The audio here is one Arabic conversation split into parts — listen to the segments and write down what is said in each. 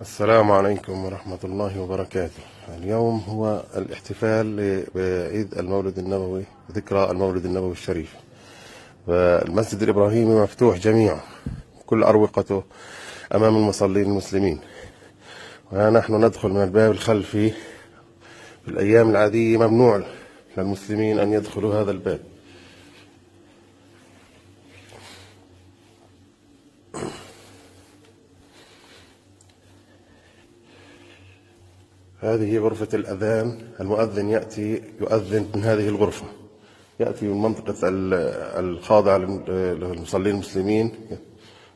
السلام عليكم ورحمة الله وبركاته. اليوم هو الاحتفال بعيد المولد النبوي، ذكرى المولد النبوي الشريف. والمسجد الإبراهيمي مفتوح جميعا، كل أروقته أمام المصلين المسلمين. ونحن ندخل من الباب الخلفي. في الأيام العادية ممنوع للمسلمين أن يدخلوا هذا الباب. هذه غرفة الأذان. المؤذن يأتي يؤذن من هذه الغرفة، يأتي من منطقة الخاضعة للمصلين المسلمين،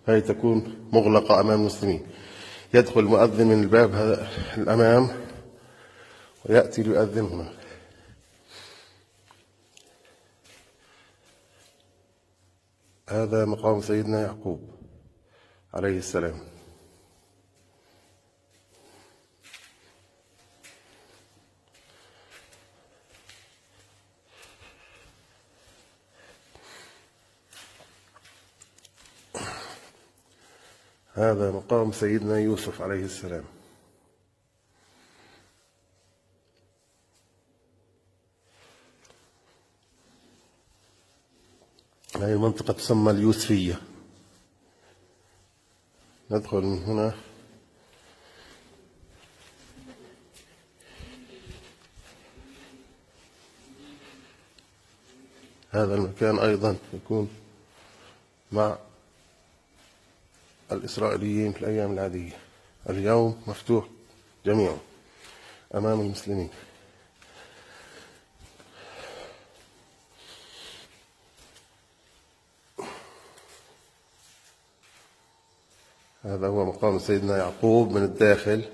هذه تكون مغلقة أمام المسلمين. يدخل المؤذن من الباب هذا الأمام ويأتي ليؤذن هنا. هذا مقام سيدنا يعقوب عليه السلام. هذا مقام سيدنا يوسف عليه السلام. هذه المنطقة تسمى اليوسفية. ندخل من هنا. هذا المكان أيضا يكون مع الإسرائيليين في الأيام العادية. اليوم مفتوح جميعا أمام المسلمين. هذا هو مقام سيدنا يعقوب من الداخل،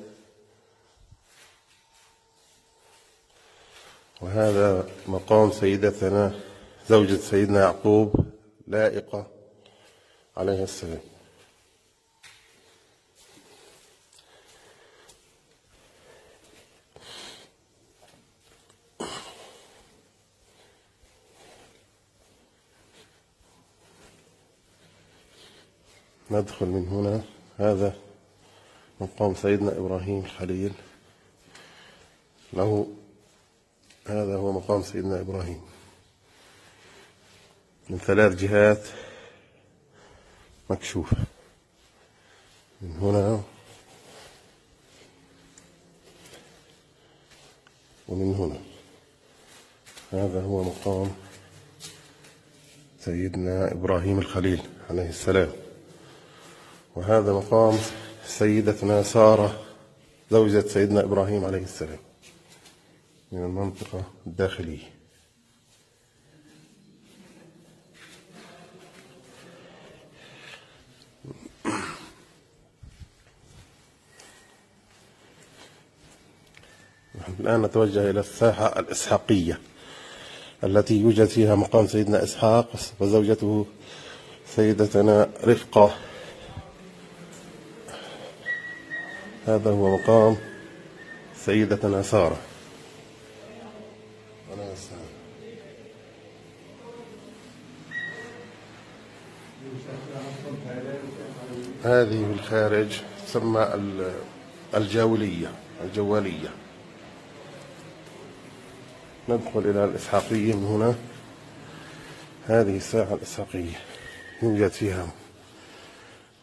وهذا مقام سيدتنا زوجة سيدنا يعقوب لائقة عليها السلام. ندخل من هنا. هذا مقام سيدنا إبراهيم الخليل له. هذا هو مقام سيدنا إبراهيم من 3 جهات مكشوفة، من هنا ومن هنا. هذا هو مقام سيدنا إبراهيم الخليل عليه السلام. وهذا مقام سيدتنا سارة زوجة سيدنا إبراهيم عليه السلام من المنطقة الداخلية. الآن نتوجه إلى الساحة الإسحاقية التي يوجد فيها مقام سيدنا إسحاق وزوجته سيدتنا رفقة. هذا هو مقام سيدتنا سارة. هذه في الخارج تسمى الجولية. ندخل إلى الإسحاقية من هنا. هذه الساحة الإسحاقية يوجد فيها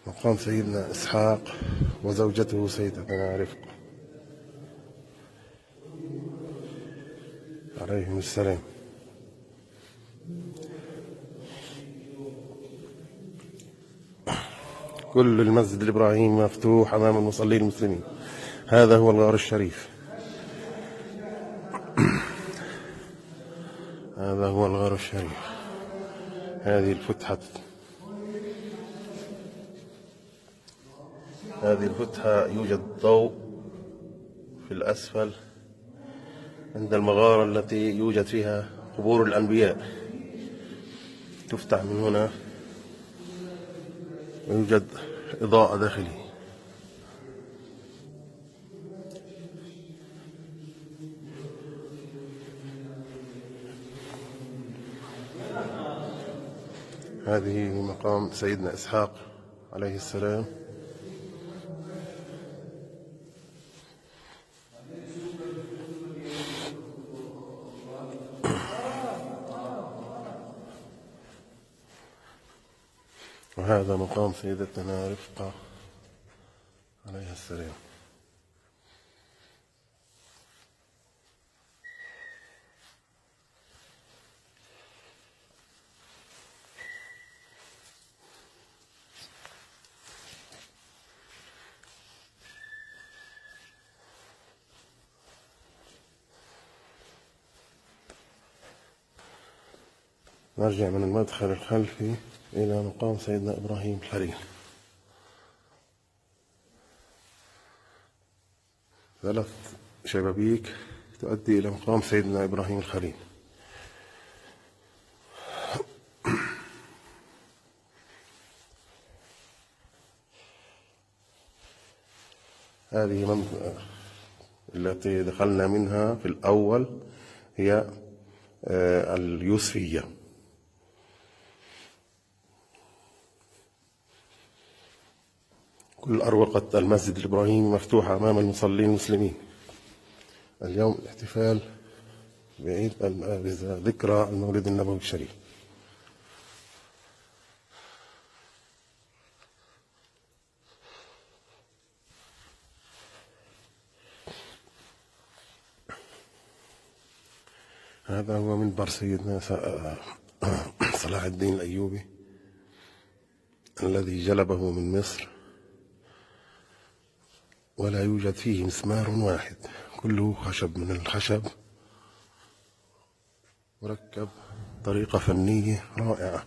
مقام سيدنا إسحاق وزوجته سيدتنا رفقة عليهم السلام. كل المسجد الإبراهيمي مفتوح أمام المصلين المسلمين. هذا هو الغار الشريف. هذا هو الغار الشريف. هذه الفتحة يوجد ضوء في الأسفل عند المغارة التي يوجد فيها قبور الأنبياء. تفتح من هنا ويوجد إضاءة داخلية. هذه مقام سيدنا إسحاق عليه السلام. وهذا مقام سيدتنا رفقة عليها السلام. نرجع من المدخل الخلفي إلى مقام سيدنا إبراهيم الخليل. 3 شبابيك تؤدي إلى مقام سيدنا إبراهيم الخليل. هذه منطقة التي دخلنا منها في الأول هي اليوسفية. كل أروقة المسجد الإبراهيمي مفتوحة أمام المصلين المسلمين. اليوم الاحتفال بعيد ذكرى المولد النبوي الشريف. هذا هو منبر سيدنا صلاح الدين الأيوبي الذي جلبه من مصر، ولا يوجد فيه مسمار واحد، كله خشب من الخشب، مركب طريقة فنية رائعة.